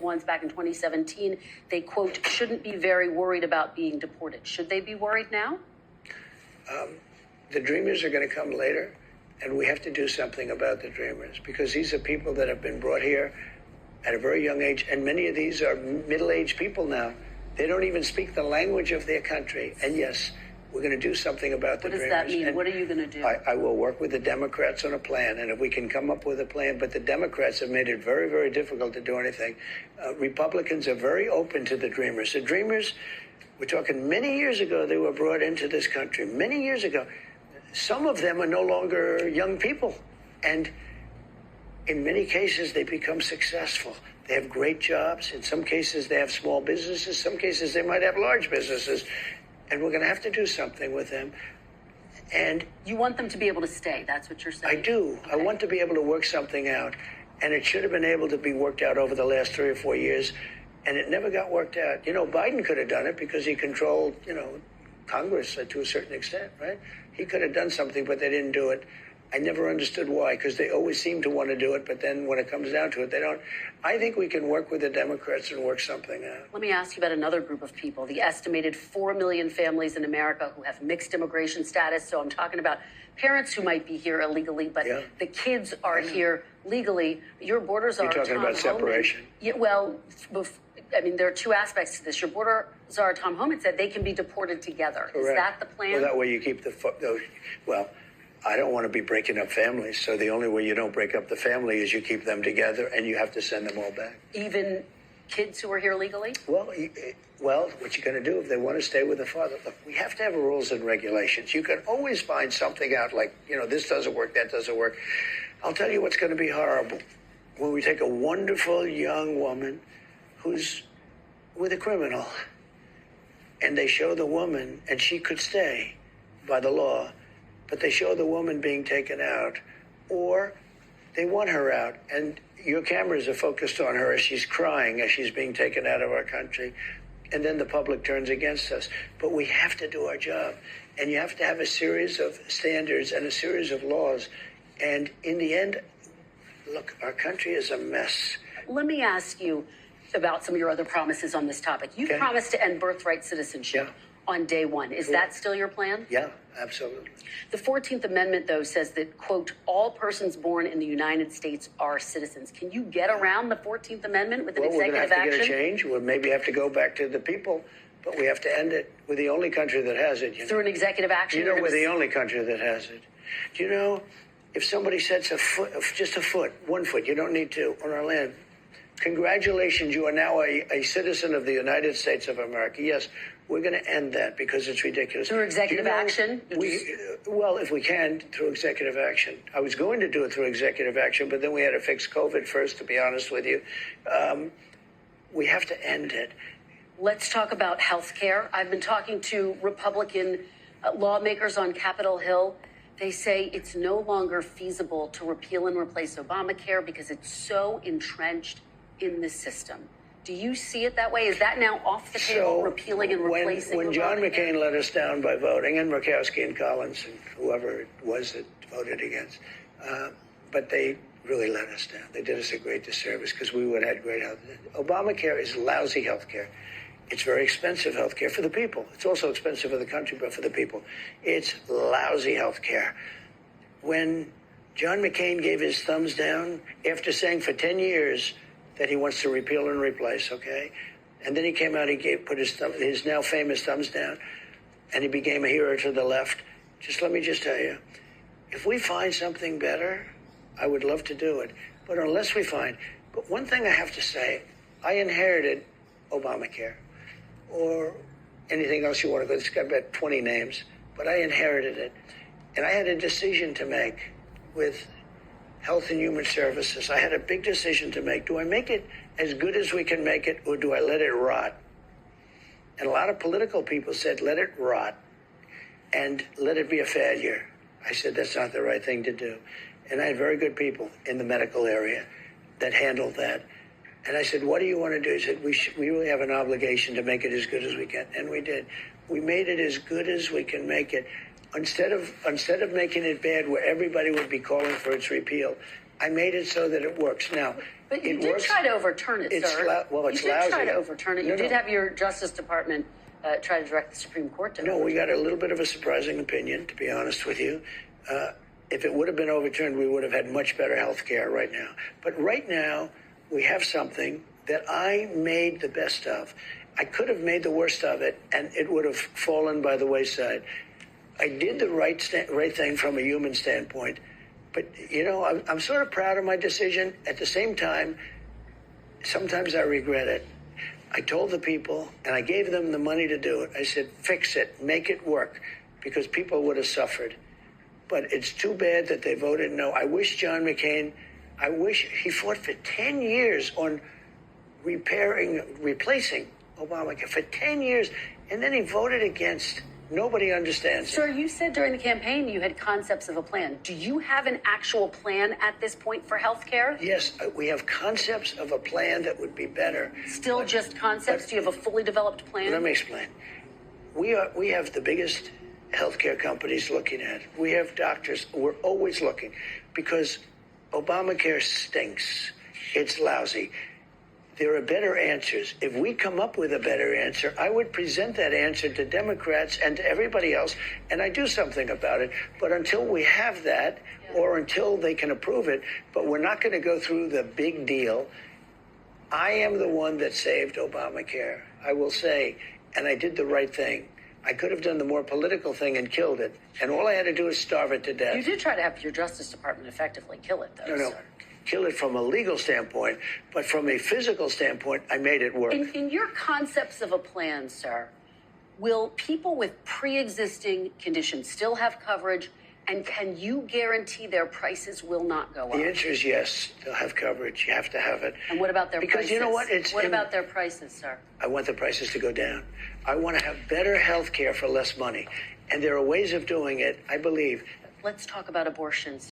ones back in 2017, they, quote, shouldn't be very worried about being deported. Should they be worried now? The Dreamers are going to come later, and we have to do something about the Dreamers, because these are people that have been brought here at a very young age, and many of these are middle-aged people now. They don't even speak the language of their country, and yes, we're going to do something about the Dreamers. What does that mean? And what are you going to do? I will work with the Democrats on a plan, and if we can come up with a plan, but the Democrats have made it very, very difficult to do anything. Republicans are very open to the Dreamers. The Dreamers, we're talking many years ago, they were brought into this country, many years ago. Some of them are no longer young people, and in many cases, they become successful. They have great jobs. In some cases, they have small businesses. Some cases, they might have large businesses. And we're going to have to do something with them. And you want them to be able to stay. That's what you're saying. I do. Okay. I want to be able to work something out. And it should have been able to be worked out over the last 3 or 4 years. And it never got worked out. You know, Biden could have done it because he controlled, Congress to a certain extent, right? He could have done something, but they didn't do it. I never understood why, because they always seem to want to do it, but then when it comes down to it, they don't. I think we can work with the Democrats and work something out. Let me ask you about another group of people, the estimated 4 million families in America who have mixed immigration status. So I'm talking about parents who might be here illegally, but the kids are here legally. Your borders are... You're talking about separation. Well, I mean, there are two aspects to this. Your border czar, Tom Homan, said they can be deported together. Correct. Is that the plan? Well, that way you keep I don't want to be breaking up families, so the only way you don't break up the family is you keep them together, and you have to send them all back. Even kids who are here legally? Well, what you're going to do if they want to stay with the father? Look, we have to have rules and regulations. You can always find something out like, this doesn't work, that doesn't work. I'll tell you what's going to be horrible. When we take a wonderful young woman who's with a criminal, and they show the woman, and she could stay by the law, but they show the woman being taken out, or they want her out, and your cameras are focused on her as she's crying, as she's being taken out of our country, and then the public turns against us. But we have to do our job, and you have to have a series of standards and a series of laws, and in the end, look, our country is a mess. Let me ask you about some of your other promises on this topic. You promised to end birthright citizenship on day one. Is that still your plan? Yeah, absolutely. The 14th Amendment, though, says that, quote, all persons born in the United States are citizens. Can you get around the 14th Amendment with an executive action? We're going to have to get a change. We'll maybe have to go back to the people, but we have to end it. We're the only country that has it. Through an executive action? We're the only country that has it. Do you know, if somebody sets a foot, just a foot, 1 foot, you don't need to, on our land, congratulations, you are now a citizen of the United States of America. Yes, we're going to end that because it's ridiculous. Through executive action? Well, if we can, through executive action. I was going to do it through executive action, but then we had to fix COVID first, to be honest with you. We have to end it. Let's talk about health care. I've been talking to Republican lawmakers on Capitol Hill. They say it's no longer feasible to repeal and replace Obamacare because it's so entrenched in the system. Do you see it that way? Is that now off the table, repealing and replacing? When John McCain let us down by voting, and Murkowski and Collins and whoever it was that voted against, but they really let us down. They did us a great disservice because we would have had great health. Obamacare is lousy health care. It's very expensive health care for the people. It's also expensive for the country, but for the people. It's lousy health care. When John McCain gave his thumbs down after saying for 10 years that he wants to repeal and replace, okay? And then he came out, put his now famous thumbs down, and he became a hero to the left. Let me tell you, if we find something better, I would love to do it. But unless we find, but one thing I have to say, I inherited Obamacare, or anything else you want to go, it's got about 20 names, but I inherited it. And I had a decision to make with Health and Human Services. I had a big decision to make. Do I make it as good as we can make it, or do I let it rot? And a lot of political people said, let it rot and let it be a failure. I said, that's not the right thing to do. And I had very good people in the medical area that handled that. And I said, what do you want to do? He said, we really have an obligation to make it as good as we can. And we did. We made it as good as we can make it. Instead of making it bad where everybody would be calling for its repeal, I made it so that it works. Now, But you it did works. try to overturn it, It's sir. well, it's you did lousy. try to overturn it. You No, did no. have your Justice Department try to direct the Supreme Court to No, overturn we got a little bit of a surprising opinion, to be honest with you. If it would have been overturned, we would have had much better health care right now. But right now, we have something that I made the best of. I could have made the worst of it, and it would have fallen by the wayside. I did the right thing from a human standpoint. But, you know, I'm sort of proud of my decision. At the same time, sometimes I regret it. I told the people, and I gave them the money to do it. I said, fix it, make it work, because people would have suffered. But it's too bad that they voted no. I wish John McCain, he fought for 10 years on replacing Obamacare for 10 years, and then he voted against. Nobody understands it. Sir, you said during the campaign you had concepts of a plan. Do you have an actual plan at this point for health care? Yes, we have concepts of a plan that would be better. Still just concepts? Do you have a fully developed plan? Let me explain. We have the biggest healthcare companies looking at it. We have doctors. We're always looking because Obamacare stinks. It's lousy. There are better answers. If we come up with a better answer, I would present that answer to Democrats and to everybody else, and I do something about it. But until we have that, or until they can approve it, but we're not going to go through the big deal. I am the one that saved Obamacare, I will say, and I did the right thing. I could have done the more political thing and killed it, and all I had to do is starve it to death. You did try to have your Justice Department effectively kill it, though, No. sir. Kill it from a legal standpoint, but from a physical standpoint, I made it work. In your concepts of a plan, sir, will people with pre-existing conditions still have coverage, and can you guarantee their prices will not go up? The answer is yes. They'll have coverage. You have to have it. And what about their because prices? You know what? What about their prices, sir? I want the prices to go down. I want to have better health care for less money. And there are ways of doing it, I believe. Let's talk about abortions.